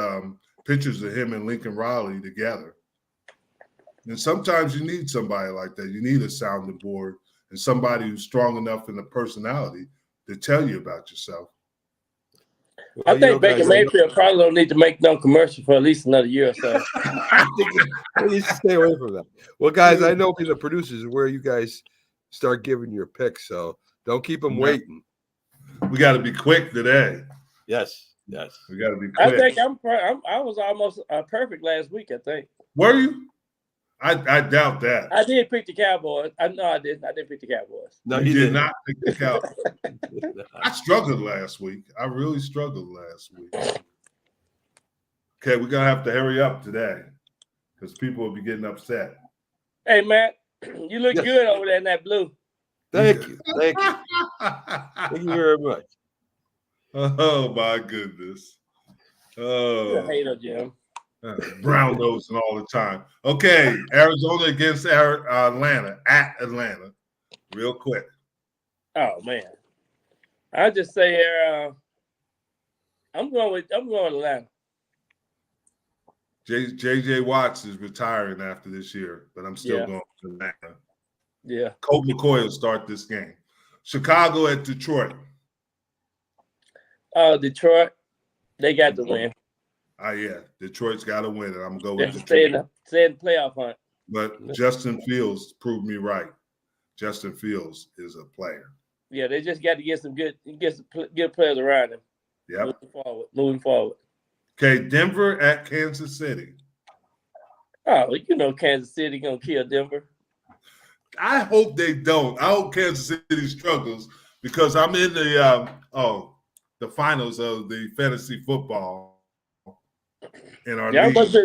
pictures of him and Lincoln Riley together. And sometimes you need somebody like that. You need a sounding board and somebody who's strong enough in the personality to tell you about yourself. I think Baker Mayfield probably don't need to make no commercial for at least another year or so. I think we need to stay away from that. Well, guys, I know the producers where you guys start giving your picks, so don't keep them waiting. We got to be quick today. Yes, yes. We got to be quick. I think I was almost perfect last week, I think. Were you? I doubt that. I did pick the Cowboys. No, I didn't. I didn't pick the Cowboys. No, you did not pick the Cowboys. I struggled last week. I really struggled last week. Okay, we're going to have to hurry up today because people will be getting upset. Hey, Matt, you look good over there in that blue. Thank you. Thank you. Thank you very much. Oh, my goodness. You're a hater, Jim. Brown nosing all the time. Okay, Arizona against Atlanta, at Atlanta. Real quick. Oh, man. I just say I'm going with Atlanta. JJ Watts is retiring after this year, but I'm still going to Atlanta. Yeah. Colt McCoy will start this game. Chicago at Detroit. Detroit, they got the win. Yeah. Detroit's got to win it. I'm going to go with Detroit. Stay in the playoff hunt. But Justin Fields proved me right. Justin Fields is a player. Yeah, they just got to get some good players around him. Yep. Moving forward. Okay, Denver at Kansas City. Oh, you know Kansas City gonna kill Denver. I hope they don't. I hope Kansas City struggles because I'm in the finals of the fantasy football in our Y'all league. must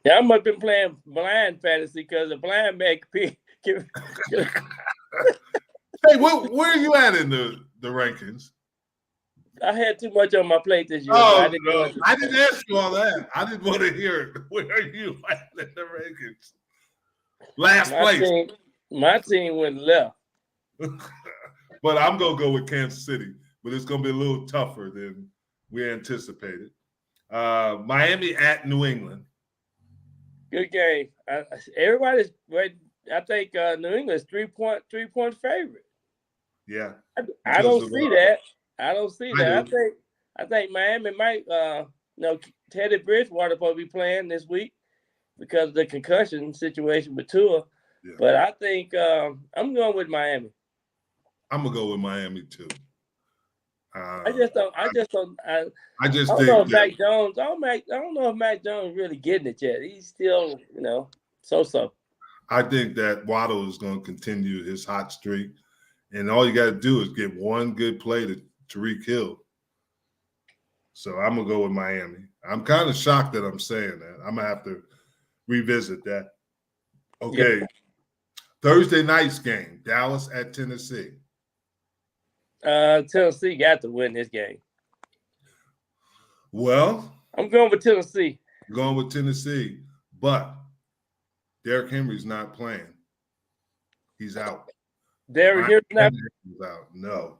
have been playing blind fantasy because the blind man can. Hey, where are you at in the rankings? I had too much on my plate this year. Oh, I didn't ask you all that. I didn't want to hear it. Where are you at in the rankings? Last place. My team went left. But I'm going to go with Kansas City. But it's going to be a little tougher than we anticipated. Miami at New England. Good game. Everybody's right. I think New England's 3-point favorite. Yeah. I don't see that. I don't see that. do. I think Miami might Teddy Bridgewater supposed to be playing this week because of the concussion situation with Tua. Yeah. But I think I'm going with Miami. I'm gonna go with Miami too. I don't think know if Mac Jones. I don't know if Mac Jones really getting it yet. He's still, so. I think that Waddle is going to continue his hot streak, and all you got to do is get one good play to Tyreek Hill. So I'm gonna go with Miami. I'm kind of shocked that I'm saying that. I'm gonna have to revisit that. Okay, yeah. Thursday night's game: Dallas at Tennessee. Tennessee got to win this game. Well, I'm going with Tennessee. Going with Tennessee, but Derrick Henry's not playing. He's out. Derrick Henry's not out. No.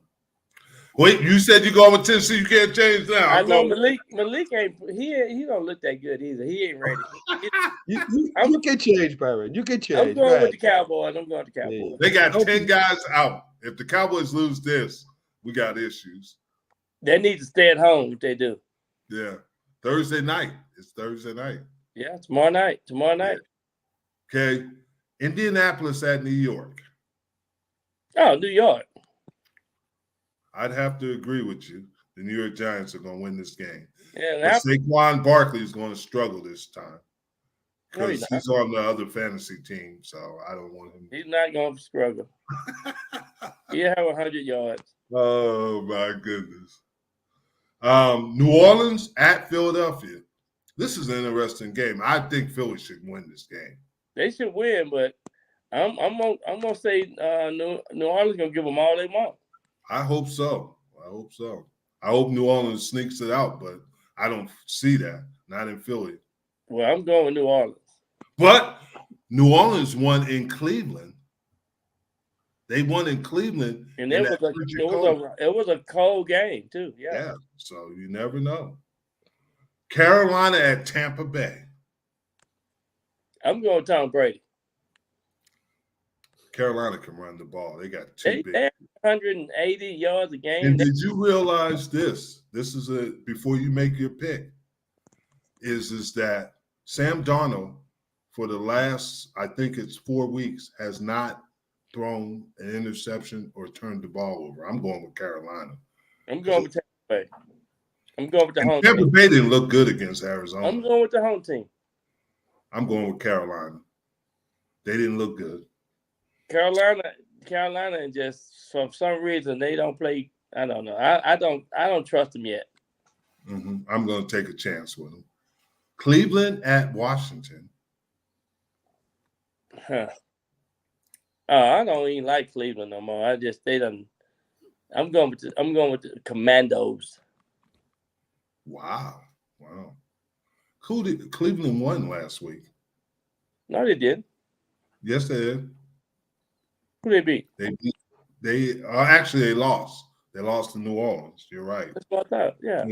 Wait, you said you're going with Tennessee. You can't change now. I know Malik ain't. He don't look that good either. He ain't ready. You can change, Byron. You can change. I'm going with the Cowboys. Yeah. They got 10 guys out. If the Cowboys lose this, we got issues. They need to stay at home if they do. Yeah. Thursday night. It's Thursday night. Yeah, tomorrow night. Okay. Indianapolis at New York. Oh, New York. I'd have to agree with you. The New York Giants are going to win this game. Yeah, Saquon Barkley is going to struggle this time because he's on the other fantasy team, so I don't want him. He's not going to struggle. He'll have 100 yards. Oh, my goodness. New Orleans at Philadelphia. This is an interesting game. I think Philly should win this game. They should win, but I'm gonna say New Orleans gonna give them all they want. I hope so. I hope New Orleans sneaks it out, but I don't see that. Not in Philly. Well, I'm going with New Orleans. But New Orleans won in Cleveland. They won in Cleveland. And it was a cold game, too. Yeah. So you never know. Carolina at Tampa Bay. I'm going with Tom Brady. Carolina can run the ball. They got two big. They have 180 yards a game. And did you realize this? This is before you make your pick. Is that Sam Darnold for the last, I think it's 4 weeks, has not thrown an interception or turned the ball over. I'm going with Carolina. I'm going with Tampa Bay. I'm going with the home team. Tampa team. Bay didn't look good against Arizona. I'm going with the home team. I'm going with Carolina. They didn't look good. Carolina just for some reason they don't play. I don't know. I don't trust them yet. Mm-hmm. I'm going to take a chance with them. Cleveland at Washington. Huh. I don't even like Cleveland no more. I'm going with the Commandos. Wow. Cleveland won last week. No, they did. Yes, they did. Who they beat? They actually they lost. They lost to New Orleans. You're right. That's what I thought. Yeah.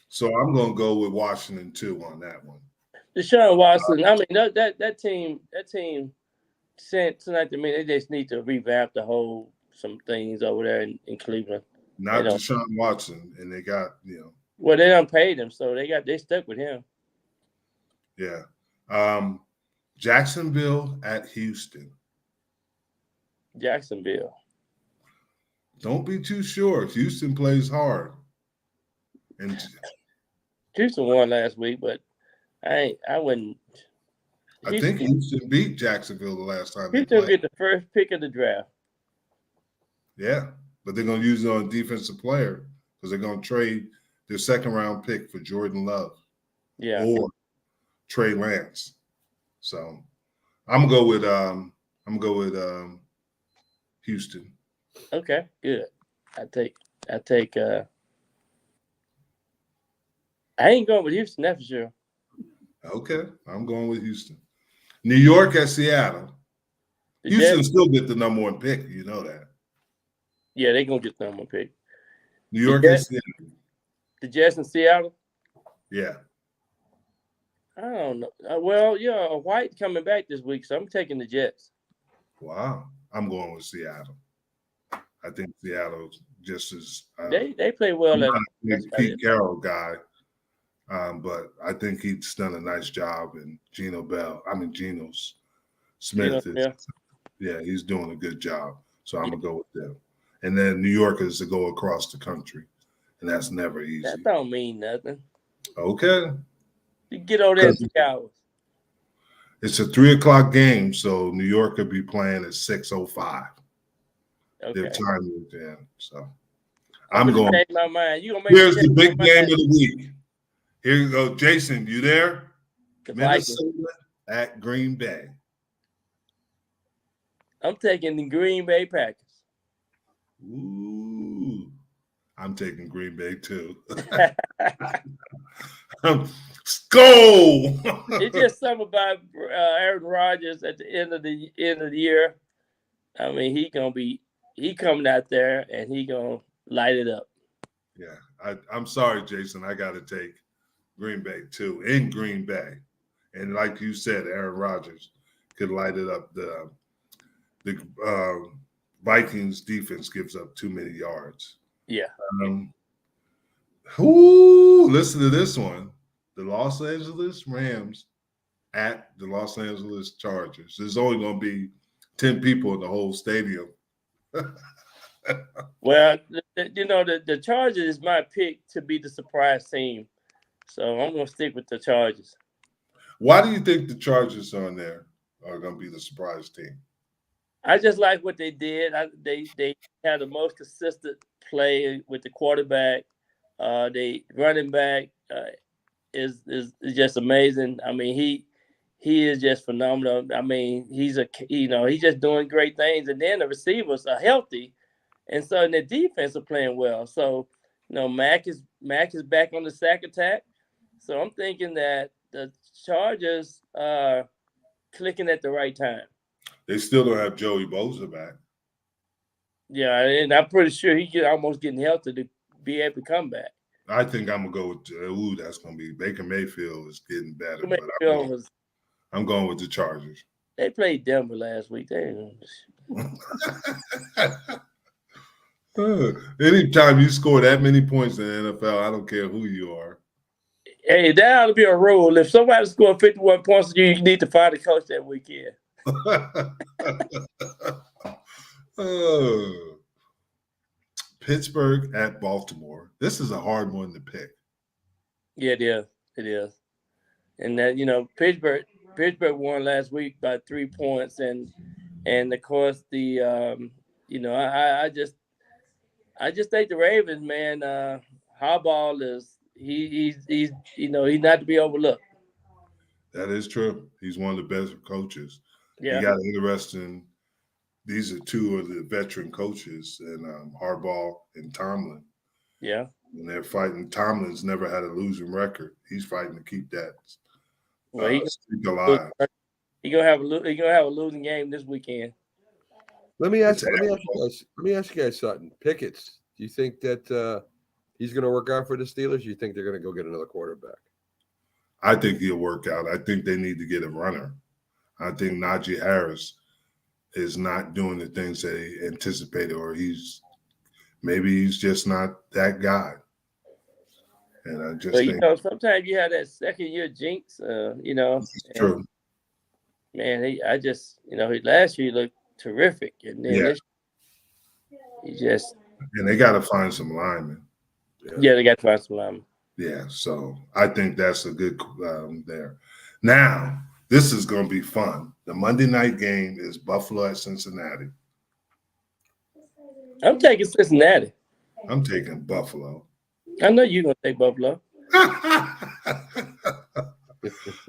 So I'm going to go with Washington too on that one. Deshaun Watson. I mean that team sent tonight to me. They just need to revamp some things over there in Cleveland. Not Deshaun Watson, and they got Well, they done paid him, so they stuck with him. Yeah. Jacksonville at Houston. Jacksonville. Don't be too sure. Houston plays hard. And Houston won last week, but I wouldn't. I think Houston beat Jacksonville the last time they Houston played. get the first pick of the draft. Yeah, but they're going to use it on a defensive player because they're going to trade their second-round pick for Jordan Love or Trey Lance. So I'm gonna go with Houston. Okay, good. I ain't going with Houston, that's for sure. Okay, I'm going with Houston. New York at Seattle. Houston still get the number one pick. You know that. Yeah, they're going to get the number one pick. New York at Seattle. The Jets in Seattle? Yeah. I don't know. Well, White coming back this week, so I'm taking the Jets. Wow. I'm going with Seattle. I think Seattle just as they play well. I'm not a big Pete Carroll guy, but I think he's done a nice job. And Geno Smith he's doing a good job. So I'm gonna go with them. And then New Yorkers to go across the country, and that's never easy. That don't mean nothing. Okay. You get over there in 2 hours. It's a 3:00 game, so New York could be playing at 6:05. Okay. Their time is in. So I'm going. Change my mind. You gonna make Here's the big game of the week. Here you go, Jason. You there? Minnesota at Green Bay. I'm taking the Green Bay Packers. Ooh, I'm taking Green Bay too. Skull. It's just something about Aaron Rodgers at the end of the year. I mean, he coming out there and he gonna light it up. Yeah, I'm sorry, Jason. I got to take Green Bay too in Green Bay, and like you said, Aaron Rodgers could light it up. The Vikings defense gives up too many yards. Yeah. Listen to this one. The Los Angeles Rams at the Los Angeles Chargers. There's only going to be 10 people in the whole stadium. Well, the Chargers is my pick to be the surprise team. So I'm going to stick with the Chargers. Why do you think the Chargers on there are going to be the surprise team? I just like what they did. They had the most consistent play with the quarterback. The running back is just amazing. I mean, he is just phenomenal. I mean, he's just doing great things. And then the receivers are healthy, and so the defense are playing well. So, Mac is back on the sack attack. So I'm thinking that the Chargers are clicking at the right time. They still don't have Joey Bosa back. Yeah, and I'm pretty sure he's almost getting healthy to be able to come back. I think I'm going to go with that's going to be Baker Mayfield is getting better. I'm going with the Chargers. They played Denver last week. Anytime you score that many points in the NFL, I don't care who you are. Hey, that ought to be a rule. If somebody scored 51 points, you need to fire the coach that weekend. Pittsburgh at Baltimore. This is a hard one to pick. Yeah, it is. And that Pittsburgh won last week by 3 points, and of course I just think the Ravens, man, Harbaugh is he's not to be overlooked. That is true. He's one of the best coaches. Yeah. You got interesting. These are two of the veteran coaches, and Harbaugh and Tomlin. Yeah. And they're fighting. Tomlin's never had a losing record. He's fighting to keep that streak alive. He's gonna have a losing game this weekend. Let me ask you guys something. Pickett's. Do you think that he's going to work out for the Steelers? Or do you think they're going to go get another quarterback? I think he'll work out. I think they need to get a runner. I think Najee Harris is not doing the things they anticipated, or he's just not that guy. And I just think sometimes you have that second year jinx. it's true. Man, last year he looked terrific, and then and they got to find some linemen. Yeah, they got to find some linemen. Yeah, so I think that's a good there. Now, This is going to be fun. The Monday night game is Buffalo at Cincinnati. I'm taking Cincinnati. I'm taking Buffalo. I know you're going to take Buffalo.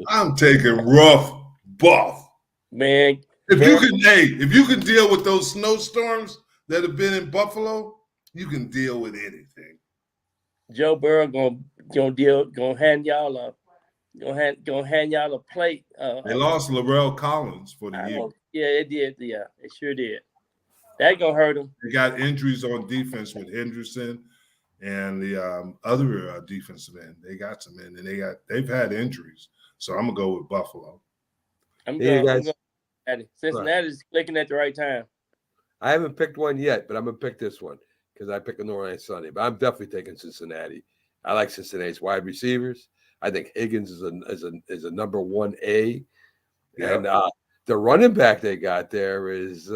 I'm taking rough buff. Man. If you can deal with those snowstorms that have been in Buffalo, you can deal with anything. Joe Burrow gonna hand y'all a plate. They lost Larrell Collins for the year. Yeah, it did. Yeah, it sure did. That gonna hurt them. They got injuries on defense with Henderson and the other defensive end. They got some in, and they've had injuries. So I'm gonna go with Buffalo. I'm going Cincinnati's clicking at the right time. I haven't picked one yet, but I'm gonna pick this one because I picked a New Orleans Sunday. But I'm definitely taking Cincinnati. I like Cincinnati's wide receivers. I think Higgins is a number 1A, and the running back they got there is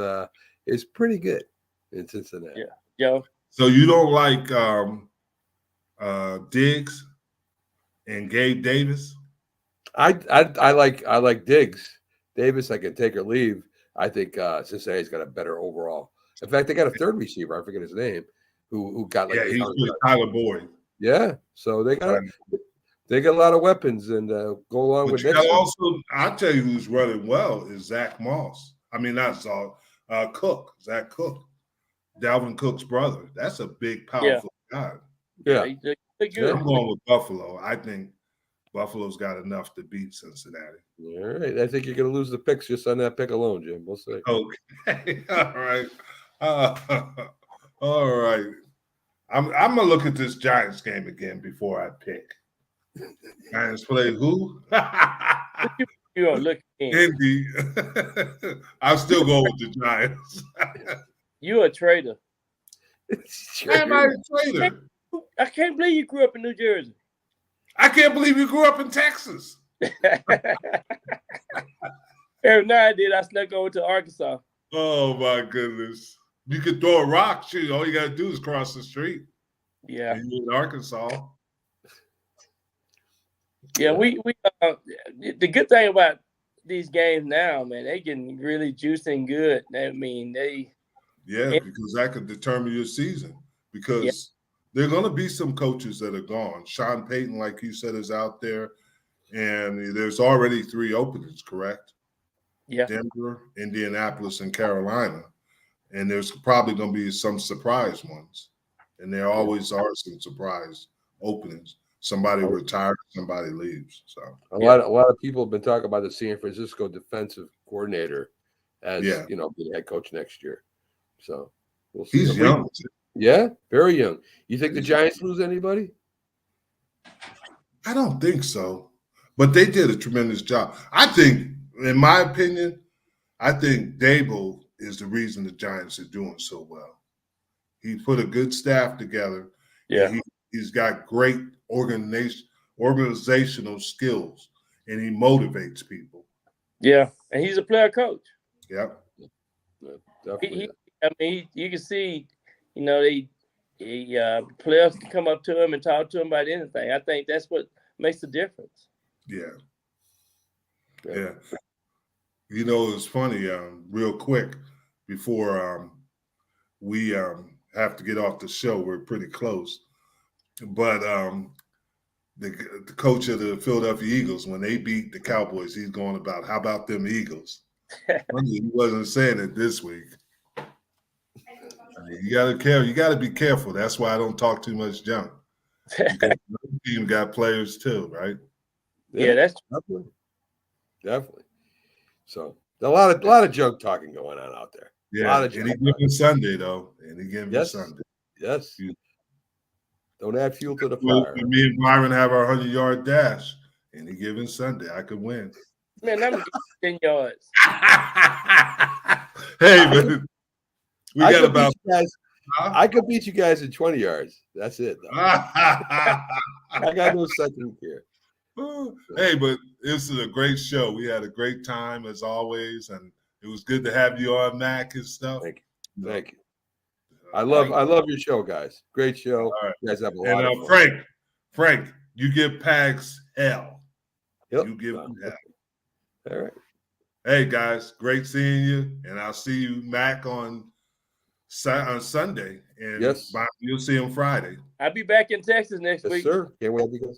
pretty good in Cincinnati. Yeah, Joe. So you don't like Diggs and Gabe Davis? I like Diggs. Davis, I can take or leave. I think Cincinnati's got a better overall. In fact, they got a third receiver. I forget his name. Who got like he's with Tyler Boyd. Yeah, so they got a lot of weapons and go along but with you that. Also, I'll tell you who's running well is Zach Moss. I mean, not Zach Cook. Zach Cook, Dalvin Cook's brother. That's a big, powerful guy. Yeah, I'm going with Buffalo. I think Buffalo's got enough to beat Cincinnati. All right. I think you're going to lose the picks just on that pick alone, Jim. We'll see. Okay. All right. All right. I'm going to look at this Giants game again before I pick. Giants play who? You don't look Indy. I'll still go with the Giants. You a traitor. Why am I a traitor? I can't believe you grew up in New Jersey. I can't believe you grew up in Texas. Every night I did, I snuck over to Arkansas. Oh my goodness! You could throw a rock. Shoot, all you got to do is cross the street. Yeah, you're in Arkansas. Yeah, we the good thing about these games now, man, they getting really juicing good. I mean, because that could determine your season. Because there are going to be some coaches that are gone. Sean Payton, like you said, is out there, and there's already 3 openings, correct? Yeah. Denver, Indianapolis, and Carolina. And there's probably going to be some surprise ones. And there always are some surprise openings. Somebody retires, somebody leaves. So a lot of people have been talking about the San Francisco defensive coordinator as being head coach next year. So we'll see. He's young. Yeah, very young. You think the Giants lose anybody? I don't think so. But they did a tremendous job. I think, in my opinion, I think Dable is the reason the Giants are doing so well. He put a good staff together. Yeah. He's got great organizational skills, and he motivates people. Yeah, and he's a player coach. Yep. You can see, players can come up to him and talk to him about anything. I think that's what makes the difference. Yeah. It's funny, real quick, before we have to get off the show. We're pretty close. But the coach of the Philadelphia Eagles, when they beat the Cowboys, he's going about, how about them Eagles? He wasn't saying it this week. You got to be careful. That's why I don't talk too much junk. The team got players too, right? Yeah, that's definitely. So a lot of junk talking going on out there. Yeah, a lot of any given Sunday though. Any given Sunday. Yes. Don't add fuel to the fire. Me and Byron have our 100-yard dash. Any given Sunday, I could win. Man, I'm 10 yards. Hey, man. I could beat you guys in 20 yards. That's it. I got no second here. Hey, but this is a great show. We had a great time as always, and it was good to have you on, Mac, and stuff. Thank you. I love your show, guys. Great show. All right. You guys have a lot of fun. Frank, you give Pags hell. Yep. You give him hell. All right. Hey, guys, great seeing you. And I'll see you, Mac, on Sunday. And Yes. you'll see him Friday. I'll be back in Texas next Yes, week. sir. Can't wait to go.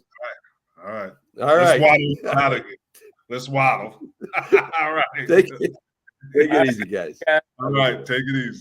All right. All Let's right. waddle out again. Let's waddle. All right. Take it easy, guys. All right. Take it easy.